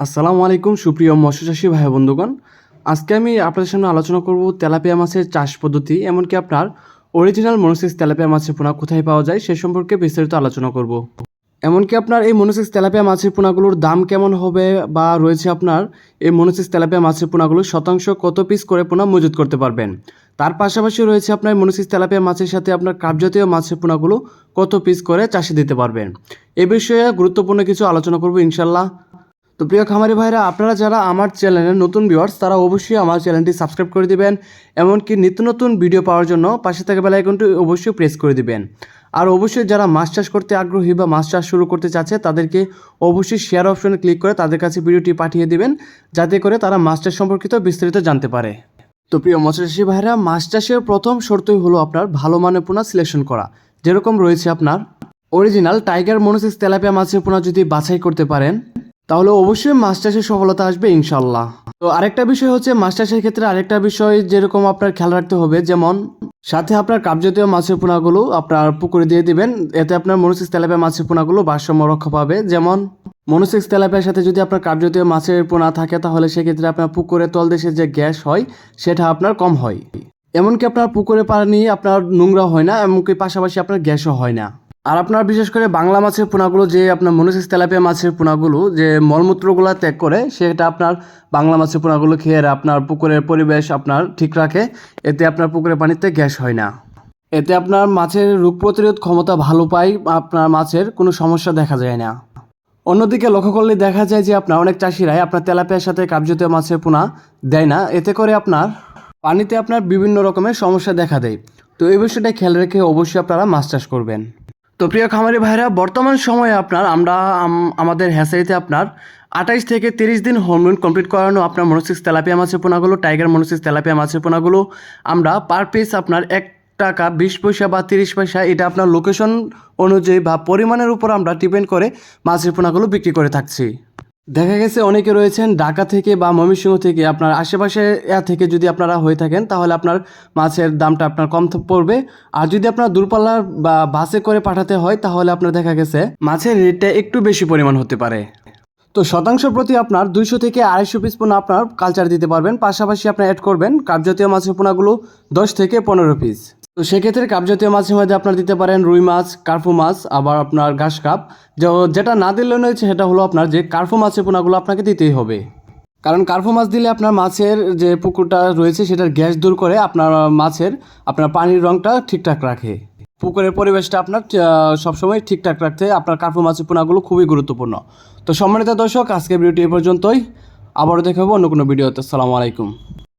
আসসালামু আলাইকুম সুপ্রিয় মৎস্যচাষী ভাই বন্ধুগণ। আজকে আমি আপনাদের সামনে আলোচনা করব তেলাপিয়া মাছের চাষ পদ্ধতি, এমনকি আপনার অরিজিনাল মনোসিস তেলাপিয়া মাছের পোনা কোথায় পাওয়া যায় সে সম্পর্কে বিস্তারিত আলোচনা করব। এমনকি আপনার এই মনোসিস তেলাপিয়া মাছের পোনাগুলোর দাম কেমন হবে, বা রয়েছে আপনার এই মনোসিস তেলাপিয়া মাছের পোনাগুলো শতাংশ কত পিস করে পোনা মজুত করতে পারবেন। তার পাশাপাশি রয়েছে আপনার মনোসিস তেলাপিয়া মাছের সাথে আপনার কার্পজাতীয় মাছের পোনাগুলো কত পিস করে চাষে দিতে পারবেন। এ বিষয়ে গুরুত্বপূর্ণ কিছু আলোচনা করব ইনশাল্লাহ। তো প্রিয় খামারি ভাইরা, আপনারা যারা আমার চ্যানেলের নতুন ভিউয়ার্স তারা অবশ্যই আমার চ্যানেলটি সাবস্ক্রাইব করে দিবেন, এমনকি নিত্য নতুন ভিডিও পাওয়ার জন্য পাশে থাকা বেল আইকনটি অবশ্যই প্রেস করে দিবেন। আর অবশ্যই যারা মাছ চাষ করতে আগ্রহী বা মাছ চাষ শুরু করতে চাচ্ছে তাদেরকে অবশ্যই শেয়ার অপশনে ক্লিক করে তাদের কাছে ভিডিওটি পাঠিয়ে দিবেন, যাতে করে তারা মাছ চাষ সম্পর্কিত বিস্তারিত জানতে পারে। তো প্রিয় মৎস্যচাষী ভাইরা, মাছ চাষের প্রথম শর্তই হলো আপনার ভালো মানের পোনা সিলেকশন করা। যেরকম রয়েছে আপনার অরিজিনাল টাইগার মনোসিস তেলাপিয়া মাছের পোনা যদি বাছাই করতে পারেন তাহলে অবশ্যই মাছ চাষে সফলতা আসবে ইনশাল্লাহ। তো আরেকটা বিষয় হচ্ছে মাছ চাষের ক্ষেত্রে আরেকটা বিষয় যেরকম আপনার খেয়াল রাখতে হবে, যেমন সাথে আপনার কার্পজাতীয় মাছের পোনাগুলো আপনার পুকুরে দিয়ে দিবেন, এতে আপনার মনোসিস তেলাপিয়া মাছের পোনাগুলো ভারসাম্য রক্ষা পাবে। যেমন মনোসিস তেলাপিয়ার সাথে যদি আপনার কার্পজাতীয় মাছের পোনা থাকে তাহলে সেক্ষেত্রে আপনার পুকুরের তলদেশে যে গ্যাস হয় সেটা আপনার কম হয়, এমনকি আপনার পুকুরে পানি আপনার নোংরা হয় না, এমনকি পাশাপাশি আপনার গ্যাসও হয় না। আর আপনার বিশেষ করে বাংলা মাছের পোনাগুলো যে আপনার মনোসিস তেলাপিয়া মাছের পোনাগুলো যে মলমূত্রগুলো ত্যাগ করে সেটা আপনার বাংলা মাছের পোনাগুলো খেয়ে আপনার পুকুরের পরিবেশ আপনার ঠিক রাখে, এতে আপনার পুকুরের পানিতে গ্যাস হয় না, এতে আপনার মাছের রোগ প্রতিরোধ ক্ষমতা ভালো পায়, আপনার মাছের কোনো সমস্যা দেখা যায় না। অন্যদিকে লক্ষ্য করলে দেখা যায় যে আপনার অনেক চাষিরাই আপনার তেলাপিয়ার সাথে কার্পজাতীয় মাছের পোনা দেয় না, এতে করে আপনার পানিতে আপনার বিভিন্ন রকমের সমস্যা দেখা দেয়। তো এই বিষয়টা খেয়াল রেখে অবশ্যই আপনারা মাছ চাষ করবেন। তো প্রিয় খামারি ভাইরা, বর্তমান সময়ে আপনার আমাদের হ্যাচারিতে আপনার 28 থেকে 30 দিন হরমোন কমপ্লিট করানো আপনার মনোসিস তেলাপিয়া মাছের পোনাগুলো, টাইগার মনোসিস তেলাপিয়া মাছের পোনাগুলো আমরা পার পিস আপনার 1 টাকা 20 পয়সা বা 30 পয়সা, এটা আপনার লোকেশন অনুযায়ী বা পরিমাণের উপর আমরা ডিপেন্ড করে মাছের পোনাগুলো বিক্রি করে থাকছি। দেখা গেছে অনেকে রয়েছেন ঢাকা থেকে বা ময়মনসিংহ থেকে, আপনার আশেপাশে থেকে যদি আপনারা হয়ে থাকেন তাহলে আপনার মাছের দামটা আপনার কম পড়বে। আর যদি আপনার দূরপাল্লার বা বাসে করে পাঠাতে হয় তাহলে আপনার দেখা গেছে মাছের রেটটা একটু বেশি পরিমাণ হতে পারে। তো শতাংশ প্রতি আপনার 200 থেকে 250 পিস পোনা আপনার কালচার দিতে পারবেন, পাশাপাশি আপনার অ্যাড করবেন কার্পজাতীয় মাছের পোনাগুলো 10 থেকে 15 পিস। তো সেক্ষেত্রে কার্পজাতীয় মাছের মধ্যে আপনার দিতে পারেন রুই মাছ, কার্পু মাছ, আবার আপনার ঘাস কাপ। যেটা না দিলে নয় সেটা হলো আপনার যে কার্পু মাছের পোনাগুলো আপনাকে দিতেই হবে, কারণ কার্পু মাছ দিলে আপনার মাছের যে পুকুরটা রয়েছে সেটার গ্যাস দূর করে আপনার আপনার পানির রঙটা ঠিকঠাক রাখে, পুকুরের পরিবেশটা আপনার সবসময় ঠিকঠাক রাখতে আপনার কার্পু মাছের পোনাগুলো খুবই গুরুত্বপূর্ণ। তো সম্মানিত দর্শক, আজকের ভিডিওটি এ পর্যন্তই, আবারও দেখা হবে অন্য কোনো ভিডিওতে। আসসালামু আলাইকুম।